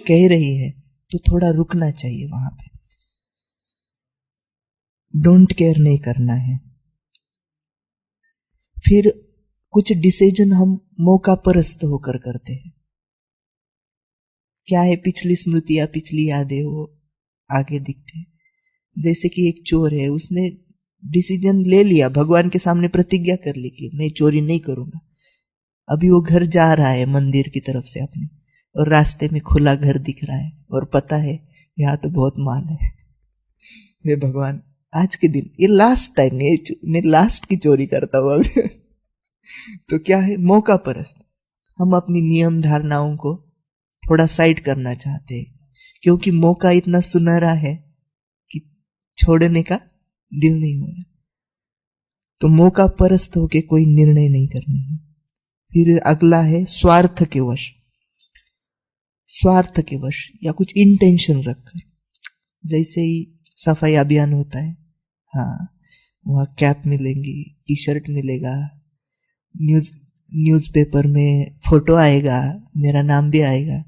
कह रही है तो थोड़ा रुकना चाहिए वहां पे, डोंट केयर नहीं करना है। फिर कुछ डिसीजन हम मौका परस्त होकर करते हैं। क्या है, पिछली स्मृतियां, पिछली यादें वो आगे दिखते हैं। जैसे कि एक चोर है, उसने डिसीजन ले लिया, भगवान के सामने प्रतिज्ञा कर ली कि मैं चोरी नहीं करूंगा। अभी वो घर जा रहा है मंदिर की तरफ से अपने, और रास्ते में खुला घर दिख रहा है और पता है यहाँ तो बहुत माल है। हे भगवान, आज के दिन ये लास्ट टाइम, ये मैं लास्ट की चोरी करता हूँ अभी। तो क्या है, मौका परस्त। हम अपनी नियम धारणाओं को थोड़ा साइड करना चाहते हैं, क्योंकि मौका इतना सुनहरा है कि छोड़ने का दिल नहीं हो रहा। तो मौका परस्त होके कोई निर्णय नहीं करने हैं। फिर अगला है स्वार्थ के वश। स्वार्थ के वश या कुछ इंटेंशन रखकर, जैसे ही सफाई अभियान होता है, हाँ, वहां कैप मिलेंगी, टी शर्ट मिलेगा, न्यूज न्यूज़पेपर में फोटो आएगा, मेरा नाम भी आएगा,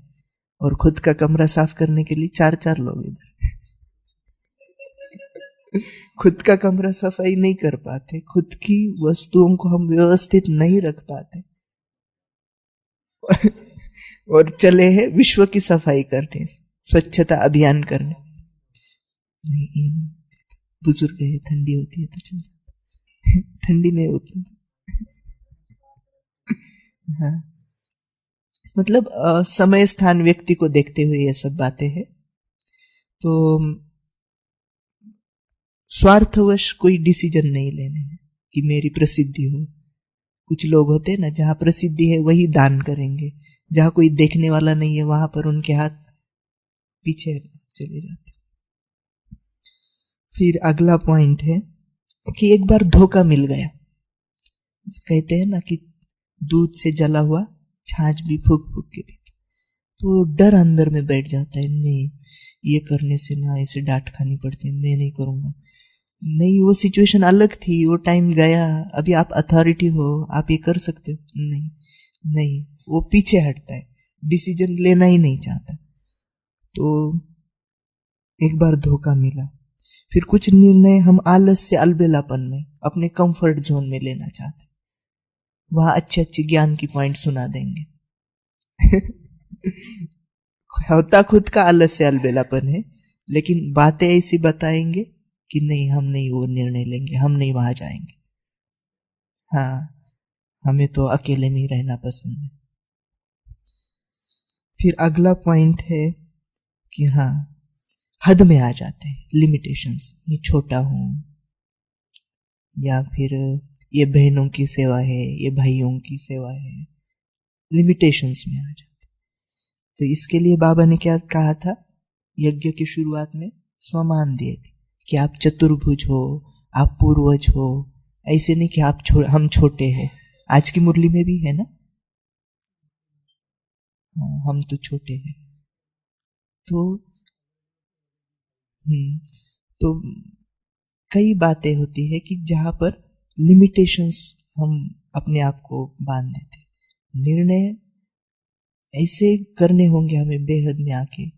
और खुद का कमरा साफ करने के लिए 4-4 लोग इधर खुद का कमरा सफाई नहीं कर पाते, खुद की वस्तुओं को हम व्यवस्थित नहीं रख पाते और चले हैं विश्व की सफाई करने, स्वच्छता अभियान करने। नहीं, बुजुर्ग है, ठंडी होती है तो चल ठंडी में होती हाँ, मतलब समय स्थान व्यक्ति को देखते हुए ये सब बातें हैं। तो स्वार्थवश कोई डिसीजन नहीं लेने हैं कि मेरी प्रसिद्धि हो। कुछ लोग होते हैं ना, जहां प्रसिद्धि है वही दान करेंगे, जहां कोई देखने वाला नहीं है वहां पर उनके हाथ पीछे चले जाते। फिर अगला पॉइंट है कि एक बार धोखा मिल गया, कहते हैं ना कि दूध से जला हुआ छाछ भी फूक फूक के पीते, तो डर अंदर में बैठ जाता है, नहीं ये करने से ना इसे डांट खानी पड़ती है, मैं नहीं करूंगा। नहीं, वो सिचुएशन अलग थी, वो टाइम गया, अभी आप अथॉरिटी हो, आप ये कर सकते हो। नहीं नहीं, वो पीछे हटता है, डिसीजन लेना ही नहीं चाहता। तो एक बार धोखा मिला, फिर कुछ निर्णय हम आलस से, अलबेलापन में, अपने कंफर्ट जोन में लेना चाहते, वहां अच्छे अच्छे ज्ञान की पॉइंट सुना देंगे होता खुद का आलस से अलबेलापन है, लेकिन बातें ऐसी बताएंगे कि नहीं, हम नहीं वो निर्णय लेंगे, हम नहीं वहां जाएंगे, हाँ हमें तो अकेले में ही रहना पसंद है। फिर अगला पॉइंट है कि हाँ, हद में आ जाते हैं, लिमिटेशंस, मैं छोटा हूं, या फिर ये बहनों की सेवा है, ये भाइयों की सेवा है, लिमिटेशंस में आ जाते। तो इसके लिए बाबा ने क्या कहा था, यज्ञ की शुरुआत में स्वमान दिए थे कि आप चतुर्भुज हो, आप पूर्वज हो, ऐसे नहीं कि आप हम छोटे हैं। आज की मुरली में भी है ना, हम तो छोटे हैं। तो कई बातें होती है कि जहां पर लिमिटेशंस हम अपने आप को बांध देते, निर्णय ऐसे करने होंगे हमें बेहद में आके,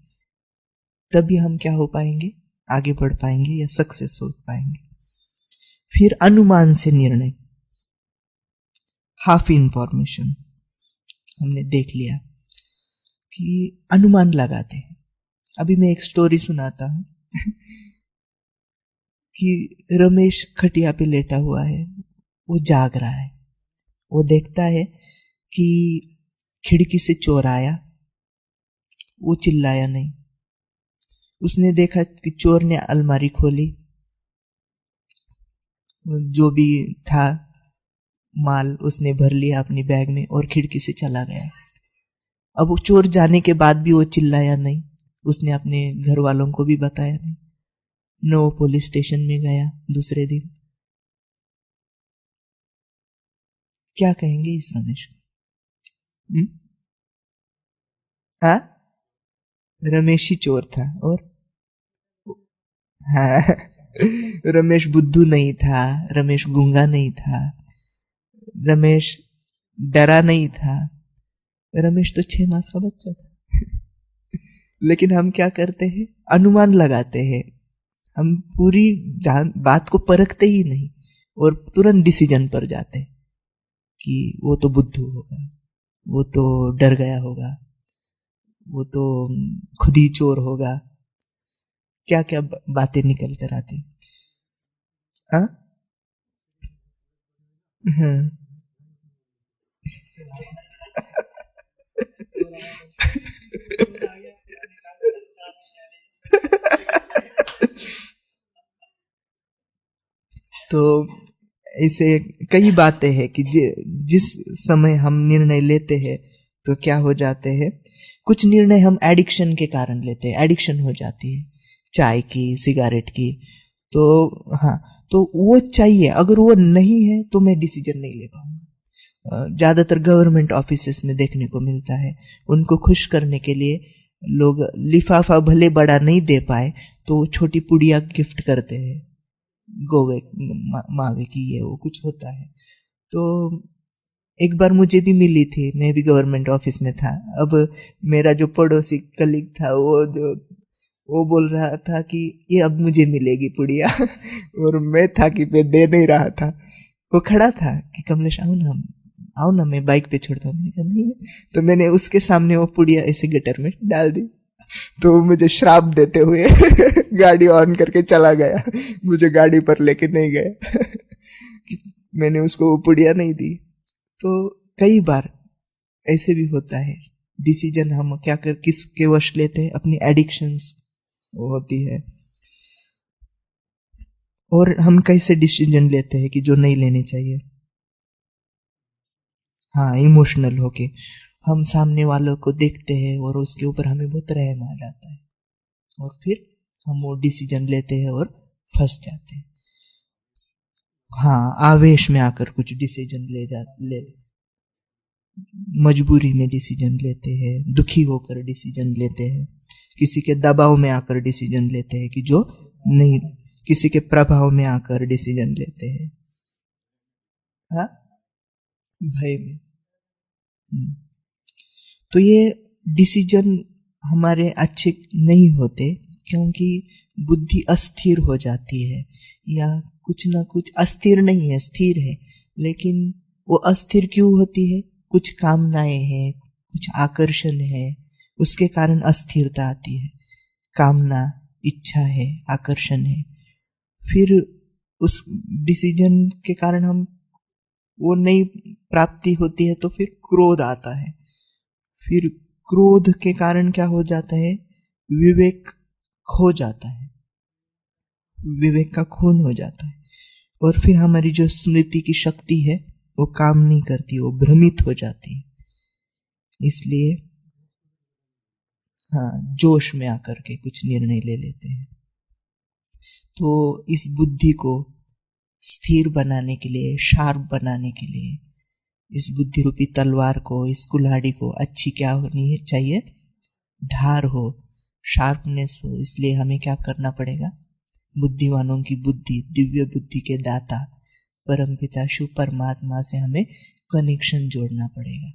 तभी हम क्या हो पाएंगे, आगे बढ़ पाएंगे या सक्सेस हो पाएंगे। फिर अनुमान से निर्णय, हाफ इंफॉर्मेशन, हमने देख लिया कि अनुमान लगाते हैं। अभी मैं एक स्टोरी सुनाता हूं कि रमेश खटिया पे लेटा हुआ है, वो जाग रहा है, वो देखता है कि खिड़की से चोर आया, वो चिल्लाया नहीं, उसने देखा कि चोर ने अलमारी खोली, जो भी था माल उसने भर लिया अपनी बैग में और खिड़की से चला गया। अब वो चोर जाने के बाद भी वो चिल्लाया नहीं, उसने अपने घर वालों को भी बताया नहीं, न वो पुलिस स्टेशन में गया दूसरे दिन। क्या कहेंगे इस रमेश को? हाँ, रमेश ही चोर था, और हाँ रमेश बुद्धू नहीं था, रमेश गूंगा नहीं था, रमेश डरा नहीं था, रमेश तो 6 मास का बच्चा था लेकिन हम क्या करते हैं, अनुमान लगाते हैं, हम पूरी बात को परखते ही नहीं और तुरंत डिसीजन पर जाते हैं कि वो तो बुद्धू होगा, वो तो डर गया होगा, वो तो खुद ही चोर होगा, क्या क्या बातें निकल कर आती। हाँ तो ऐसे कई बातें हैं कि जिस समय हम निर्णय लेते हैं तो क्या हो जाते हैं, कुछ निर्णय हम एडिक्शन के कारण लेते हैं, एडिक्शन हो जाती है चाय की, सिगरेट की, तो हाँ, तो वो चाहिए, अगर वो नहीं है तो मैं डिसीजन नहीं ले पाऊंगा। ज़्यादातर गवर्नमेंट ऑफिसेस में देखने को मिलता है, उनको खुश करने के लिए लोग लिफाफा भले बड़ा नहीं दे पाए तो छोटी पुड़िया गिफ्ट करते हैं, गोवे मावे की, ये वो कुछ होता है। तो एक बार मुझे भी मिली थी, मैं भी गवर्नमेंट ऑफिस में था। अब मेरा जो पड़ोसी कलीग था वो बोल रहा था कि ये अब मुझे मिलेगी पुड़िया और मैं था कि मैं दे नहीं रहा था। वो खड़ा था कि कमलेश आओ ना मैं बाइक पे छोड़ता हूँ। मैंने कहा नहीं, तो मैंने उसके सामने वो पुड़िया ऐसे गटर में डाल दी, तो वो मुझे श्राप देते हुए गाड़ी ऑन करके चला गया, मुझे गाड़ी पर लेके नहीं गया मैंने उसको वो पुड़िया नहीं दी। तो कई बार ऐसे भी होता है, डिसीजन हम क्या कर किसके वश लेते हैं, अपनी एडिक्शंस होती है। और हम कैसे डिसीजन लेते हैं कि जो नहीं लेने चाहिए, हाँ इमोशनल होके हम सामने वालों को देखते हैं और उसके ऊपर हमें बहुत रहम आ जाता है और फिर हम वो डिसीजन लेते हैं और फंस जाते हैं। हाँ, आवेश में आकर कुछ डिसीजन ले मजबूरी में डिसीजन लेते हैं, दुखी होकर डिसीजन लेते हैं, किसी के दबाव में आकर डिसीजन लेते हैं कि जो नहीं, किसी के प्रभाव में आकर डिसीजन लेते हैं, हाँ भय में। तो ये डिसीजन हमारे अच्छे नहीं होते क्योंकि बुद्धि अस्थिर हो जाती है, या कुछ ना कुछ अस्थिर नहीं है, स्थिर है, लेकिन वो अस्थिर क्यों होती है? कुछ कामनाएं हैं, कुछ आकर्षण है, उसके कारण अस्थिरता आती है। कामना, इच्छा है, आकर्षण है, फिर उस डिसीजन के कारण हम वो नई प्राप्ति होती है तो फिर क्रोध आता है, फिर क्रोध के कारण क्या हो जाता है? विवेक खो जाता है, विवेक का खून हो जाता है, और फिर हमारी जो स्मृति की शक्ति है वो काम नहीं करती, वो भ्रमित हो जाती है। इसलिए हाँ, जोश में आकर के कुछ निर्णय ले लेते हैं। तो इस बुद्धि को स्थिर बनाने के लिए, शार्प बनाने के लिए, इस बुद्धि रूपी तलवार को, इस कुल्हाड़ी को अच्छी क्या होनी है चाहिए? धार हो, शार्पनेस हो। इसलिए हमें क्या करना पड़ेगा? बुद्धिमानों की बुद्धि, दिव्य बुद्धि के दाता परमपिता शिव परमात्मा से हमें कनेक्शन जोड़ना पड़ेगा।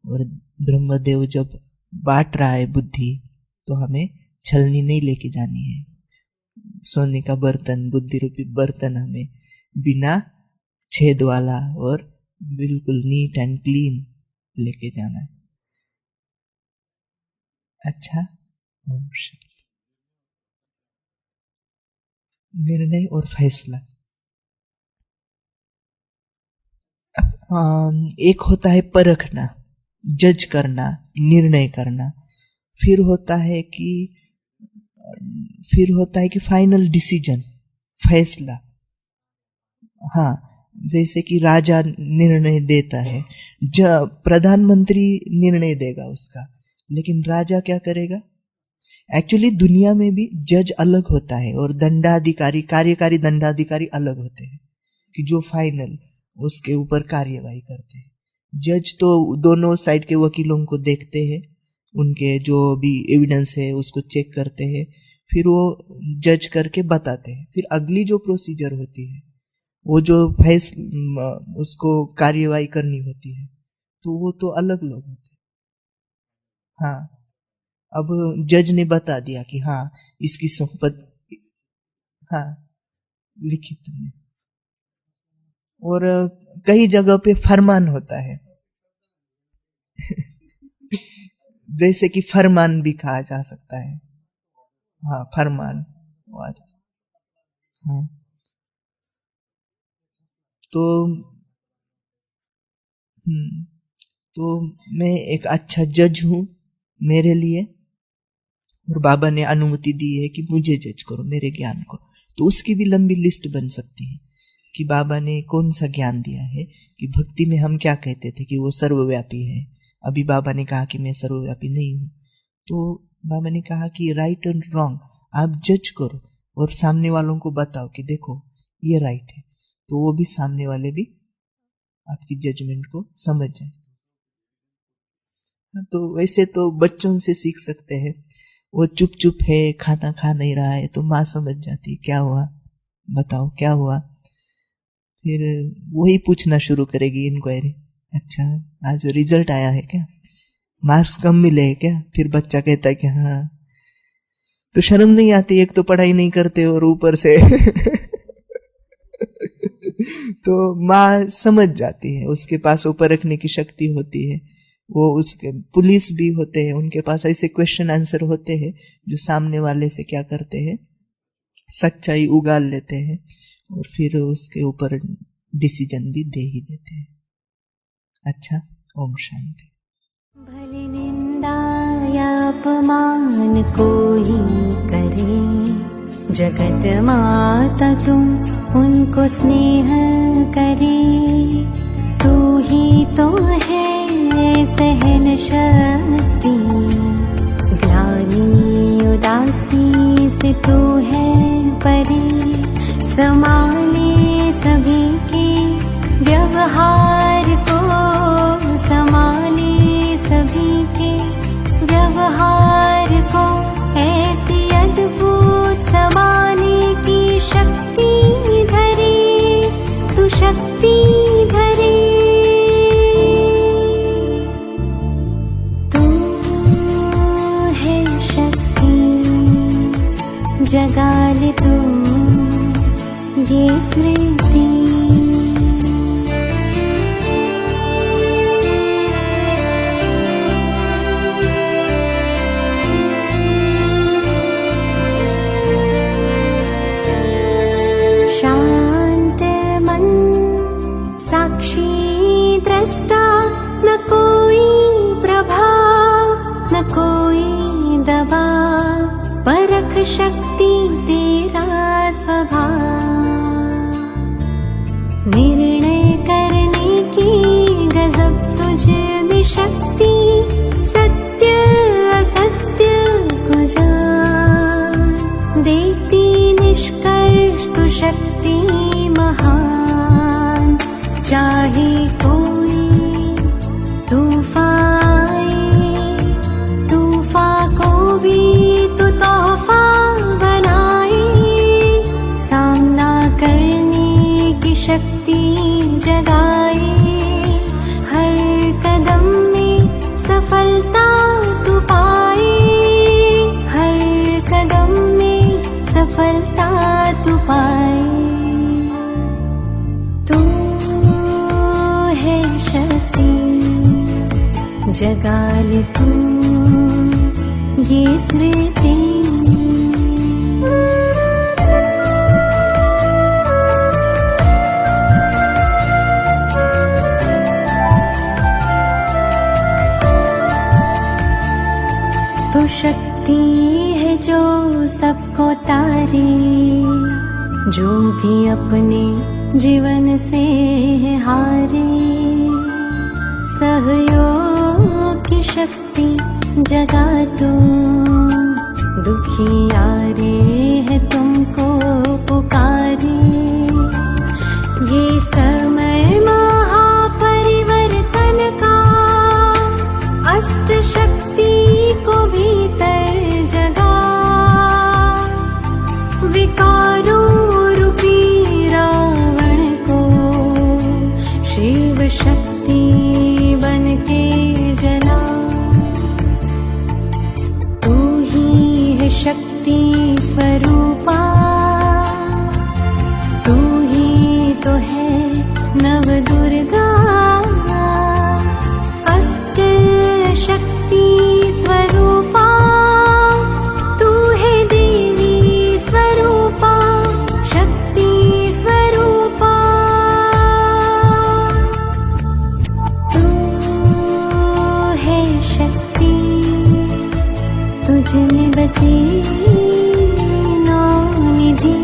और ब्रह्मदेव जब बांट रहा है बुद्धि, तो हमें छलनी नहीं लेके जानी है। सोने का बर्तन, बुद्धि रूपी बर्तन हमें बिना छेद वाला और बिल्कुल नीट एंड क्लीन लेके जाना है। अच्छा, ओम शांति। निर्णय और फैसला, एक होता है परखना, जज करना, निर्णय करना, फिर होता है कि फाइनल डिसीजन, फैसला। हाँ, जैसे कि राजा निर्णय देता है, जब प्रधानमंत्री निर्णय देगा उसका, लेकिन राजा क्या करेगा? एक्चुअली दुनिया में भी जज अलग होता है और दंडाधिकारी, कार्यकारी दंडाधिकारी अलग होते हैं, कि जो फाइनल उसके ऊपर कार्यवाही करते हैं। जज तो दोनों साइड के वकीलों को देखते हैं, उनके जो भी एविडेंस है उसको चेक करते हैं, फिर वो जज करके बताते हैं। फिर अगली जो प्रोसीजर होती है, वो जो उसको कार्यवाही करनी होती है, तो वो तो अलग लोग होते हैं। हाँ, अब जज ने बता दिया कि हाँ इसकी संपत्ति, हाँ लिखित में, और कई जगह पे फरमान होता है जैसे कि फरमान भी कहा जा सकता है। हाँ, फरमान। हाँ, तो तो मैं एक अच्छा जज हूँ मेरे लिए, और बाबा ने अनुमति दी है कि मुझे जज करो मेरे ज्ञान को। तो उसकी भी लंबी लिस्ट बन सकती है कि बाबा ने कौन सा ज्ञान दिया है। कि भक्ति में हम क्या कहते थे कि वो सर्वव्यापी है, अभी बाबा ने कहा कि मैं सर्वव्यापी नहीं हूँ। तो बाबा ने कहा कि राइट एंड रॉन्ग आप जज करो और सामने वालों को बताओ कि देखो ये राइट है, तो वो भी सामने वाले भी आपकी जजमेंट को समझ जाए। तो वैसे तो बच्चों से सीख सकते हैं, वो चुप चुप है, खाना खा नहीं रहा है, तो माँ समझ जाती क्या हुआ, बताओ क्या हुआ, फिर वही पूछना शुरू करेगी इंक्वायरी, अच्छा, आज रिजल्ट आया है क्या, मार्क्स कम मिले हैं क्या? फिर बच्चा कहता है कि हाँ, तो शर्म नहीं आती, एक तो पढ़ाई नहीं करते और ऊपर से तो माँ समझ जाती है, उसके पास वो परखने की शक्ति होती है, वो उसके पुलिस भी होते हैं, उनके पास ऐसे क्वेश्चन आंसर होते हैं जो सामने वाले से क्या करते हैं, सच्चाई उगाल लेते हैं और फिर उसके ऊपर डिसीजन भी दे ही देते हैं। अच्छा, ओम शांति। भले निंदा या अपमान कोई करे, जगत माता तुम उनको स्नेह करे। तू ही तो है सहन शक्ति, ग्लानि उदासी से तू है परे। संभाले सभी के व्यवहार को, संभाले सभी के व्यवहार को। ऐसी अद्भुत समाने की शक्ति धरे, तू शक्ति धरे। तू है शक्ति, जगा ले तू ये स्मृति। शांत मन साक्षी दृष्टा, न कोई प्रभाव न कोई दबाव, परख शक्ति तेरा स्वभाव। निर्णय करने की गजब तुझ में शक्ति, सत्य असत्य को जान देती निष्कर्ष तू शक्ति महान। चाहे कोई तूफान आए, तूफान को भी तू तोहफा बनाए। सामना करने की शक्ति जगाए, हर कदम में सफलता तू पाए, हर कदम में सफलता तू पाए। तू है शक्ति, जगा ले तू ये स्मृति। तू शक्ति है जो सबको तारे, जो भी अपने जीवन से हारे। सहयोग की शक्ति जगा तू, दुखी यारे है तुमको पुकारे। ये समय महापरिवर्तन का, अष्ट शक्ति को भीतर जगा। विकारों रूपी रावण को शिव शक्ति बन के जला। तू ही है शक्ति स्वरूपा, तू ही तो है नव दुर्गा। अष्ट शक्ति स्वरूपा, तू है देवी स्वरूपा, शक्ति स्वरूपा। तू है शक्ति, तुझ में बसे नौ निधि।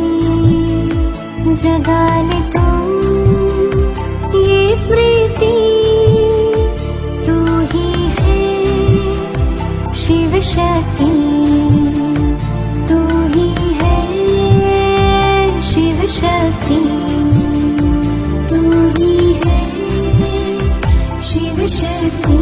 जगा ले तू ये स्मृति, तू ही है शिव शक्ति, तू ही है शिव शक्ति, तू ही है शिव शक्ति।